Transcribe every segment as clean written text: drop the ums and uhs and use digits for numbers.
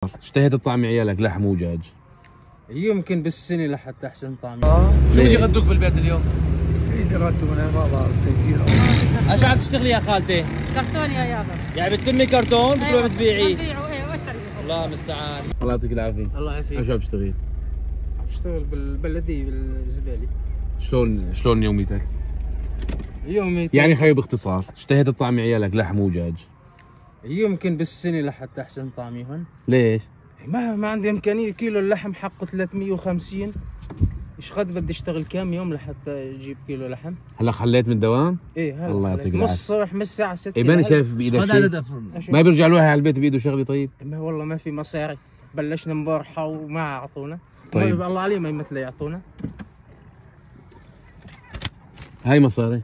اشتهيت الطعم يا عيالك لحم ودجاج؟ يمكن بالسنة لحتى أحسن طعم. شو اللي يغدوك بالبيت اليوم؟ يغدونا ما بعرف تيسير. ايش عم تشتغلي يا خالتي؟ كرتون يا يابا. يعني بتلمي كرتون بتروحي تبيعيه؟ ببيعه ايه واشتري. الله المستعان. الله يعطيك العافية. الله يعافيك. ايش عم تشتغل؟ عم بشتغل بالبلدية بالزبالة. شلون يوميتك؟ يومي يعني خيي باختصار، اشتهيت الطعم يا عيالك لحم ودجاج؟ يمكن بالسنة لحتى أحسن طعم يهون. ليش؟ ما عندي إمكانية. كيلو اللحم حقه 350. ايش قد بدي اشتغل كم يوم لحتى اجيب كيلو لحم؟ هلا خليت من الدوام؟ ايه هلا الله يعطيك العافية. نص الصبح من الساعة 6. ايه ماني شايف بايدك شيء؟ ما بيرجع الواحد على البيت بايده شغلي طيب؟ ما والله ما في مصاري. بلشنا مبارحة وما اعطونا. طيب الله علي ما يمثل يعطونا. هاي مصاري.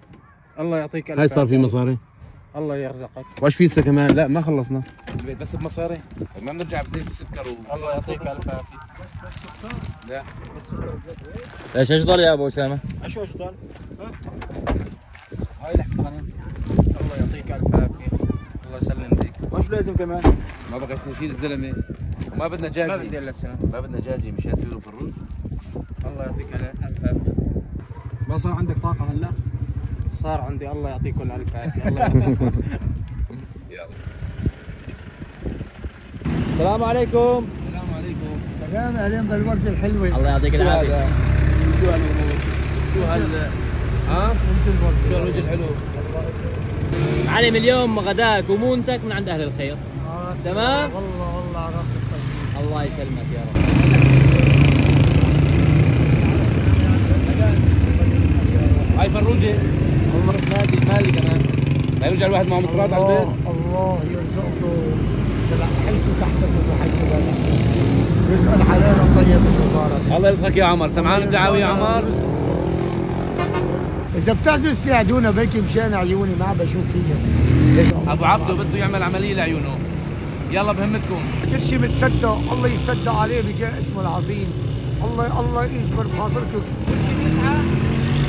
الله يعطيك الف هاي صار في مصاري. الله يرزقك. وايش في كمان؟ لا ما خلصنا البيت بس بمصاري، ما بنرجع بزيت وسكر الله يعطيك الف عافية. لا ايش اشغل يا ابو اسامه؟ شو اشتغل؟ هاي لحم غنم. الله يعطيك الف عافية. الله يسلمك. وش لازم كمان؟ ما بقى نشيل الزلمه وما بدنا دجاجي. ما بدي الا السنة. ما بدنا دجاجي مش يصيروا في الرز. الله يعطيك الف عافية. ما صار عندك طاقة هلا؟ صار عندي. الله يعطيكم الف عافية. الله يعطيكم. يلا. السلام عليكم. السلام عليكم. سلام اهلين بالورد الحلوة. الله يعطيك العافيه. شو هالامور؟ شو ها؟ شو الوجه الحلو؟ معلم اليوم غداك ومونتك من عند اهل الخير. تمام؟ والله على راس الطيب. الله يسلمك يا رب. هاي فروجي. والله مالي كمان. ما يرجع الواحد معه مصرات على البيت. الله يرزقه حيث تحتسب وحيث لا تحتسب. رزقا حلالا طيبا مباركا. الله يرزقك يا عمر. سمعان الدعاوي يا عمر؟ إذا بتعزل تساعدونا بلكي مشان عيوني ما عم بشوف فيها. ابو عبده بده يعمل عمليه لعيونه. يلا بهمتكم. كل شيء متصدق، الله يصدق عليه بجاه اسمه العظيم. الله يجبر بخاطركم. كل شيء بنسعى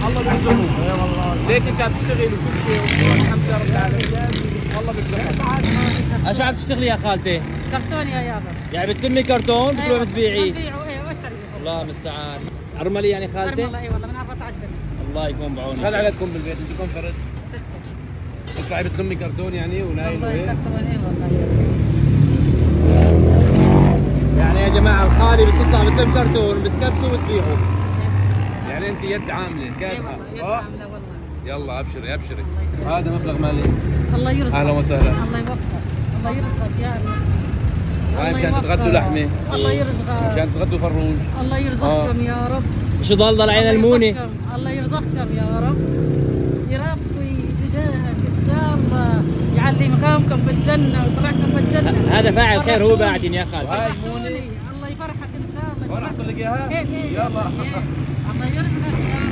الله بيرزقه. اي والله. ليك انت عم تشتغل وكل شيء والحمد لله رب العالمين. الله بيرزقك. ايش عم تشتغلي يا خالتي؟ كرتون يا يابا. يعني بتلمي كرتون بتروحي تبيعيه؟ ببيعه ايه واشتري. الله المستعان. ارملي يعني خالتي؟ والله اي والله من 14 سنة. الله يكون بعونك. هذا عددكم بالبيت؟ انتم كم فرد؟ 6. تطلعي بتلمي كرتون يعني ونايم والله وهيك؟ كرتون ايه والله. يعني يا جماعه الخالي بتطلع بتلم كرتون بتكبسه وبتبيعه. يعني انت يد عامله كاتبه صح؟ يلا ابشري ابشري. هذا مبلغ مالي. الله يرزقك. اهلا وسهلا. الله يوفقك. الله يرزقك يا هاي مشان تتغدوا لحمه. الله يرزقك. مشان تتغدوا فروج. الله يرزقكم يا رب. شو ضل عين الموني؟ الله يرزقكم يا رب. يا رب بجاهك ان شاء الله يعلي مقامكم بالجنه ويفرحكم بالجنه. هذا فاعل خير هو بعدين يا خالتي. هاي موني. الله يفرحك ان شاء الله. وين احط لك اياها؟ ايه يلا. الله يرزقك يا